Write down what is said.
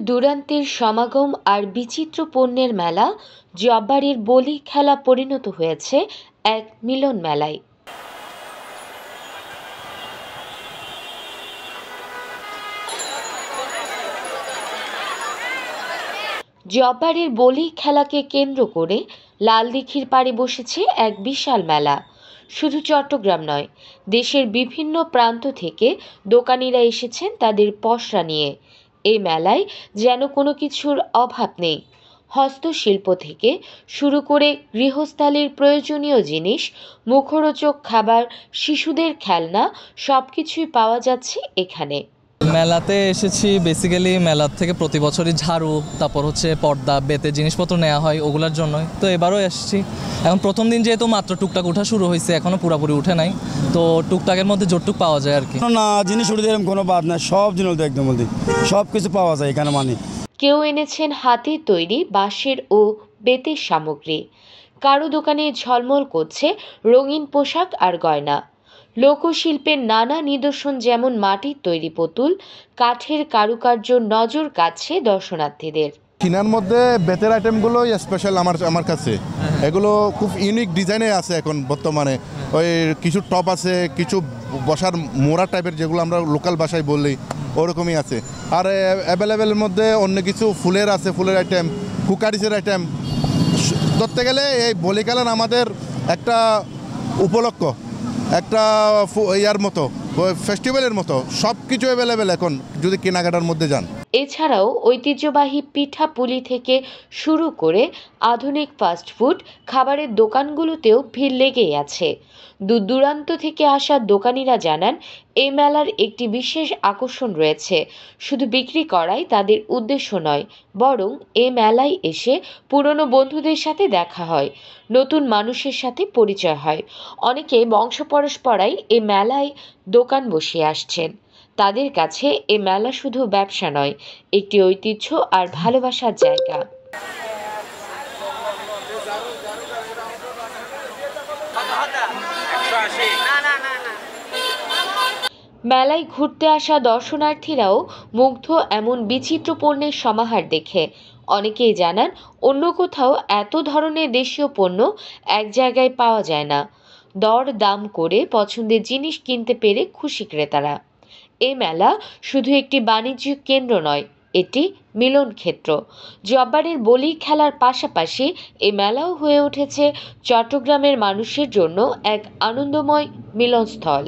দূরান্তের সমাগম আর বিচিত্র পণ্যের মেলা জব্বারের বলি খেলা পরিণত হয়েছে এক মিলন মেলায়। জব্বারের বলি খেলাকে কেন্দ্র করে লালদীঘির পাড়ে বসেছে এক বিশাল মেলা। শুধু চট্টগ্রাম নয়, দেশের বিভিন্ন প্রান্ত থেকে দোকানিরা এসেছেন তাদের পসরা নিয়ে। এই মেলায় যেন কোনো কিছুর অভাব নেই। হস্তশিল্প থেকে শুরু করে গৃহস্থালির প্রয়োজনীয় জিনিস, মুখরোচক খাবার, শিশুদের খেলনা সবকিছুই পাওয়া যাচ্ছে এখানে। মেলাতে এসেছি বেসিক্যালি মেলার থেকে প্রতি বছরই ঝাড়ু, তারপর হচ্ছে পর্দা, বেতের জিনিসপত্র নেওয়া হয় ওগুলোর জন্যই। তো এবারও এসেছি। এখন প্রথম দিন যেহেতু মাত্র টুকটাক ওঠা শুরু হয়েছে, এখনও পুরোপুরি উঠে নাই, তো টুকটাকের মধ্যে জোরটুক পাওয়া যায় আর কি। না, জিনিস উঠে এরকম কোনো বাদ না, সব জিনিস একদম সব কিছু পাওয়া যায় এখানে। মানে কেউ এনেছেন হাতের তৈরি বাঁশের ও বেতের সামগ্রী, কারো দোকানে ঝলমল করছে রঙিন পোশাক আর গয়না। লোকশিল্পের নানা নিদর্শন যেমন মাটির তৈরি পুতুল, কাঠের কারুকার্য নজর কাটছে দর্শনার্থীদের। কিনার মধ্যে বেতের আইটেমগুলো স্পেশাল আমার কাছে। এগুলো খুব ইউনিক ডিজাইনে আছে এখন বর্তমানে। ওই কিছু টপ আছে, কিছু বসার মোড়া টাইপের, যেগুলো আমরা লোকাল ভাষায় বলি, ওরকমই আছে। আর অ্যাভেলেবেলের মধ্যে অন্য কিছু ফুলের আছে, ফুলের আইটেম, কুকারিজের আইটেম। ধরতে গেলে এই বলি খেলার আমাদের একটা উপলক্ষ, একটা ইয়ার মতো, ফেস্টিভ্যালের মতো সব কিছু অ্যাভেলেবেল এখন যদি কেনাকাটার মধ্যে যান। এছাড়াও ঐতিহ্যবাহী পিঠা পুলি থেকে শুরু করে আধুনিক ফাস্টফুড খাবারের দোকানগুলোতেও ভিড় লেগেই আছে। দূর দূরান্ত থেকে আসা দোকানিরা জানান, এই মেলার একটি বিশেষ আকর্ষণ রয়েছে। শুধু বিক্রি করাই তাদের উদ্দেশ্য নয়, বরং এই মেলায় এসে পুরনো বন্ধুদের সাথে দেখা হয়, নতুন মানুষের সাথে পরিচয় হয়। অনেকে বংশ পরম্পরায় এই মেলায় দোকান বসিয়ে আসছেন। তাদের কাছে এ মেলা শুধু ব্যবসা নয়, একটি ঐতিহ্য আর ভালোবাসার জায়গা। মেলায় ঘুরতে আসা দর্শনার্থীরাও মুগ্ধ এমন বিচিত্র পণ্যের সমাহার দেখে। অনেকেই জানান, অন্য কোথাও এত ধরনের দেশীয় পণ্য এক জায়গায় পাওয়া যায় না। দর দাম করে পছন্দের জিনিস কিনতে পেরে খুশি ক্রেতারা। এই মেলা শুধু একটি বাণিজ্যিক কেন্দ্র নয়, এটি মিলন ক্ষেত্র। জব্বারের বলি খেলার পাশাপাশি এই মেলাও হয়ে উঠেছে চট্টগ্রামের মানুষের জন্য এক আনন্দময় মিলনস্থল।